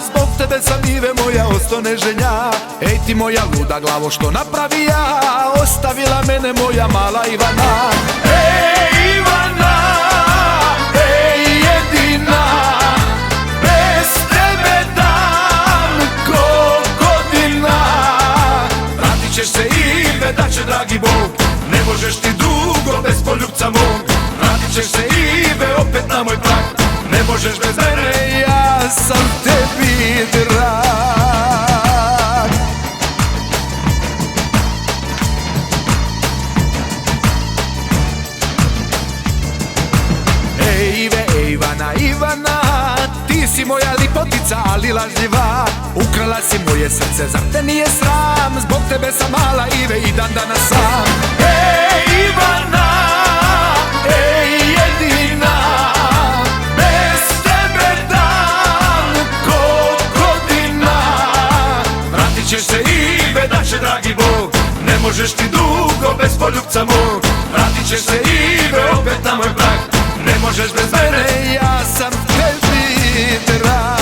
zbog tebe sam Ive moja osto neženja. Ej ti moja luda glavo što napravi ja, ostavila mene moja mala Ivana. Ej Ivana, ej jedina, bez tebe dan ko godina. Vratit ćeš se Ive da će dragi Bog, ne možeš ti dugo bez poljubca mog. Vratit ćeš se Ive opet na moj prag, ne možeš bez mene, ja sam tebi drag. Ej Ive, ej Ivana, Ivana, ti si moja lipotica, ali lažljiva. Ukrala si moje srce, zar te nije sram? Zbog tebe sam mala Ive i dan danas sam. Ej Ivana, ej jedina, bez tebe dan ko godina. Vratit ćeš se Ive da će dragi Bog, ne možeš ti dugo bez poljubca mog. Vratit ćeš se Ive opet na moj prag, ne možeš bez mene, ja sam tebi drag.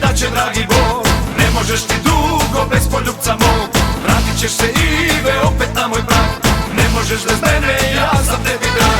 Da će dragi Bog, ne možeš ti dugo bez poljubca mog. Vratit ćeš se Ive opet na moj prag, ne možeš bez mene, ja sam tebi drag.